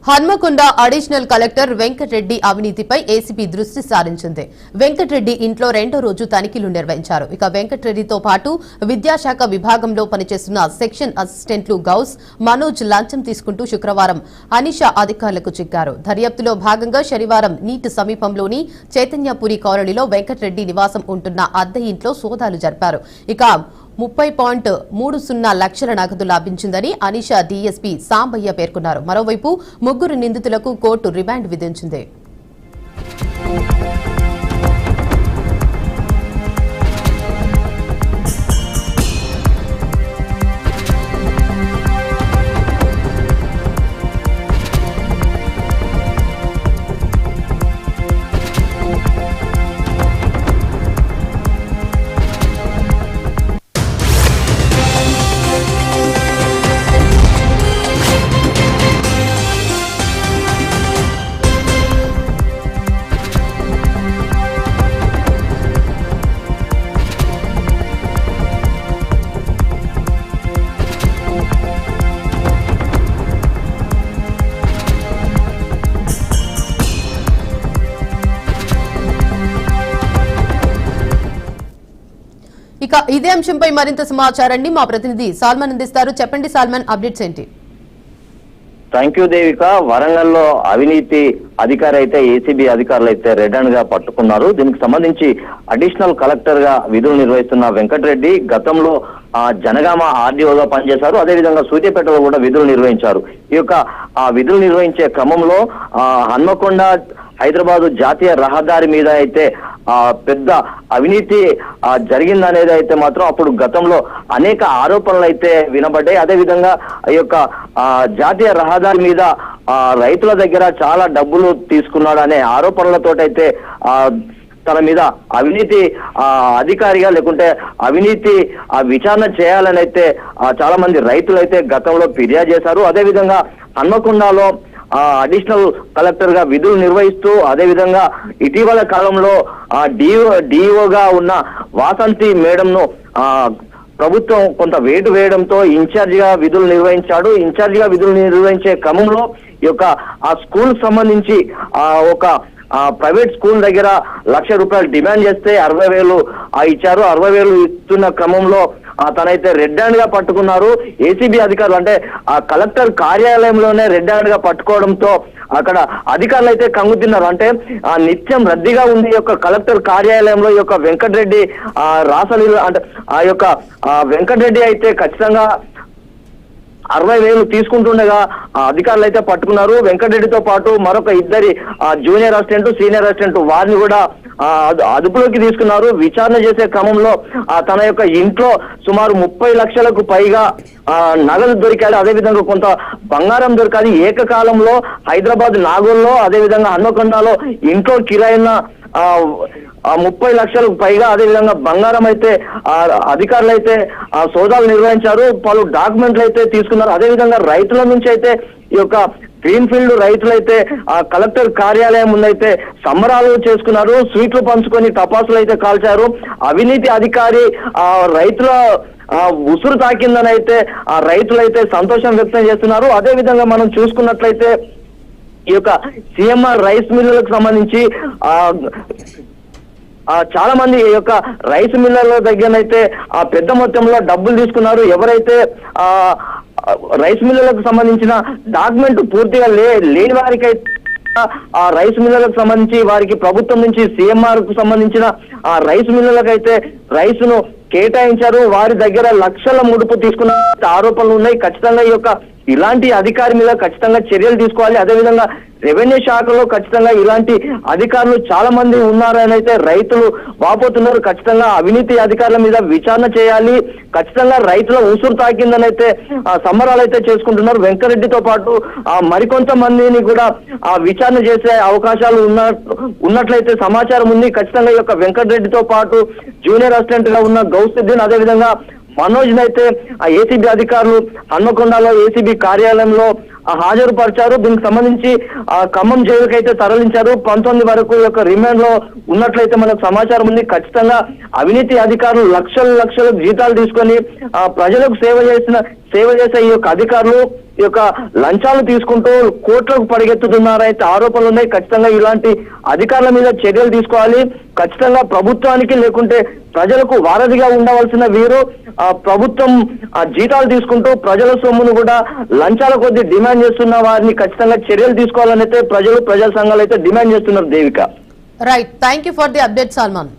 Hanamkonda additional collector Venkatareddy అవినీతిపై ACB దృష్టి సారించింది. వెంకటరెడ్డి ఇంట్లో రెండో రోజు తనిఖీలు నిర్వహించారు. ఇక వెంకటరెడ్డితో పాటు విద్యాశాఖ విభాగంలో పనిచేస్తున్న సెక్షన్ అసిస్టెంట్లు గౌస్, మనోజ్ లంచం తీసుకుంటూ శుక్రవారం అనిషా అధికారులకు చిక్కారు. దర్యాప్తులో భాగంగా శనివారం నీట్ సమీపంలోని చైతన్యపురి కాలనీలో వెంకటరెడ్డి నివాసం ఉంటున్న అద్దె ఇంట్లో సోదాలు జరిపారు. ఇక 30.30 లక్షల నగదు లభించిందని అనిషా డీఎస్పీ సాంబయ్య పేర్కొన్నారు. మరోవైపు ముగ్గురు నిందితులకు కోర్టు రిమాండ్ విధించింది. ఇక ఇదే అంశంపై మరింత సమాచారాన్ని మా ప్రతినిధి సాల్మన్ అందిస్తారు. చెప్పండి సాల్మన్, అప్డేట్స్ ఏంటి? Thank you Devika. వరంగల్లో అవినీతి అధికారి అయితే ఏసీబీ అధికారులు అయితే రెడ్ హ్యాండ్ గా పట్టుకున్నారు. దీనికి సంబంధించి అడిషనల్ కలెక్టర్ గా విధులు నిర్వహిస్తున్న వెంకటరెడ్డి గతంలో జనగామ ఆర్డీఓగా పనిచేశారు. అదేవిధంగా సూర్యాపేటలో కూడా విధులు నిర్వహించారు. ఈ యొక్క విధులు నిర్వహించే క్రమంలో హన్మకొండ హైదరాబాద్ జాతీయ రహదారి మీద అయితే పెద్ద అవినీతి జరిగిందనేది అయితే మాత్రం అప్పుడు గతంలో అనేక ఆరోపణలు అయితే వినబడ్డాయి. అదేవిధంగా ఈ యొక్క జాతీయ రహదారి మీద రైతుల దగ్గర చాలా డబ్బులు తీసుకున్నాడు అనే ఆరోపణలతోటైతే తన మీద అవినీతి అధికారిగా లేకుంటే అవినీతి విచారణ చేయాలని అయితే చాలా మంది రైతులైతే గతంలో ఫిర్యాదు చేశారు. అదేవిధంగా హన్మకొండలో అడిషనల్ కలెక్టర్ గా విధులు నిర్వహిస్తూ అదేవిధంగా ఇటీవల కాలంలో డిఓగా ఉన్న వాసంతి మేడంను ప్రభుత్వం కొంత వేటు వేయడంతో ఇన్ఛార్జ్ గా విధులు నిర్వహించాడు. ఇన్ఛార్జ్ గా విధులు నిర్వహించే క్రమంలో ఈ యొక్క ఆ స్కూల్ సంబంధించి ఒక ప్రైవేట్ స్కూల్ దగ్గర ₹1,00,000 డిమాండ్ చేస్తే 60,000 ఇచ్చారు. 60,000 ఇస్తున్న క్రమంలో తనైతే రెడ్ హ్యాండ్ గా పట్టుకున్నారు. ఏసీబీ అధికారులు అంటే ఆ కలెక్టర్ కార్యాలయంలోనే రెడ్ హ్యాండ్ గా పట్టుకోవడంతో అక్కడ అధికారులు అయితే కంగుతిన్నారు. అంటే నిత్యం రద్దీగా ఉంది ఈ యొక్క కలెక్టర్ కార్యాలయంలో ఈ యొక్క వెంకటరెడ్డి రాసలీల అంటే ఆ యొక్క వెంకటరెడ్డి అయితే ఖచ్చితంగా 60,000 తీసుకుంటుండగా అధికారులు అయితే పట్టుకున్నారు. వెంకటరెడ్డితో పాటు మరొక ఇద్దరి జూనియర్ అసిస్టెంట్, సీనియర్ అసిస్టెంట్ వారిని కూడా అదుపులోకి తీసుకున్నారు. విచారణ చేసే క్రమంలో తన యొక్క ఇంట్లో సుమారు 30 లక్షలకు పైగా నగదు దొరికాడు. అదేవిధంగా కొంత బంగారం దొరికాది. ఏకకాలంలో హైదరాబాద్ నాగోల్లో అదేవిధంగా హన్మకొండలో ఇంట్లో కిరాయిన 30 లక్షలకు పైగా అదేవిధంగా బంగారం అయితే అధికారులు అయితే సోదాలు నిర్వహించారు. పలు డాక్యుమెంట్లు అయితే తీసుకున్నారు. అదేవిధంగా రైతుల నుంచి అయితే ఈ యొక్క గ్రీన్ ఫీల్డ్ రైతులైతే కలెక్టర్ కార్యాలయం ముందైతే సంబరాలు చేసుకున్నారు. స్వీట్లు పంచుకొని టపాసులు అయితే కాల్చారు. అవినీతి అధికారి రైతుల ఉసురు తాకిందని అయితే రైతులైతే సంతోషం వ్యక్తం చేస్తున్నారు. అదేవిధంగా మనం చూసుకున్నట్లయితే ఈ యొక్క సిఎంఆర్ రైస్ మిల్లులకు సంబంధించి చాలా మంది ఈ యొక్క రైస్ మిల్లర్ల దగ్గరనైతే పెద్ద మొత్తంలో డబ్బులు తీసుకున్నారు. ఎవరైతే రైస్ మిల్లర్లకు సంబంధించిన డాక్యుమెంట్ పూర్తిగా లేని వారికైతే ఆ రైస్ మిల్లర్లకు సంబంధించి వారికి ప్రభుత్వం నుంచి సిఎంఆర్ కు సంబంధించిన రైస్ మిల్లర్లకైతే రైస్ ను కేటాయించారు. వారి దగ్గర లక్షల ముడుపు తీసుకున్న ఆరోపణలు ఉన్నాయి. ఖచ్చితంగా ఈ యొక్క ఇలాంటి అధికారి మీద ఖచ్చితంగా చర్యలు తీసుకోవాలి. అదేవిధంగా రెవెన్యూ శాఖలో ఖచ్చితంగా ఇలాంటి అధికారులు చాలా మంది ఉన్నారని అయితే రైతులు వాపోతున్నారు. ఖచ్చితంగా అవినీతి అధికారుల మీద విచారణ చేయాలి. ఖచ్చితంగా రైతుల ఉసురు తాకిందని అయితే సంబరాలు అయితే చేసుకుంటున్నారు. వెంకటరెడ్డితో పాటు మరికొంతమందిని కూడా విచారణ చేసే అవకాశాలు ఉన్నట్లయితే సమాచారం ఉంది. ఖచ్చితంగా ఈ యొక్క వెంకటరెడ్డితో పాటు జూనియర్ అసిస్టెంట్ గా ఉన్న గౌసుద్దీన్ అదేవిధంగా మనోజ్ అయితే ఏసీబీ అధికారులు హన్మకొండలో ఏసీబీ కార్యాలయంలో హాజరుపరిచారు. దీనికి సంబంధించి ఖమ్మం జైలుకి అయితే తరలించారు. 19 వరకు యొక్క రిమాండ్ లో ఉన్నట్లయితే మనకు సమాచారం ఉంది. ఖచ్చితంగా అవినీతి అధికారులు లక్షల జీతాలు తీసుకొని ప్రజలకు సేవ చేసిన సేవ చేసే ఈ యొక్క అధికారులు ఈ యొక్క లంచాలు తీసుకుంటూ కోట్లకు పరిగెత్తుతున్నారైతే ఆరోపణలు ఉన్నాయి. ఖచ్చితంగా ఇలాంటి అధికారుల మీద చర్యలు తీసుకోవాలి. ఖచ్చితంగా ప్రభుత్వానికి లేకుంటే ప్రజలకు వారధిగా ఉండవలసిన వీరు ప్రభుత్వం జీతాలు తీసుకుంటూ ప్రజల సొమ్మును కూడా లంచాల కొద్దీ డిమాండ్ చేస్తున్న వారిని ఖచ్చితంగా చర్యలు తీసుకోవాలని అయితే ప్రజలు ప్రజా సంఘాలు అయితే డిమాండ్ చేస్తున్నారు. Devika, right, thank you for the update Salman.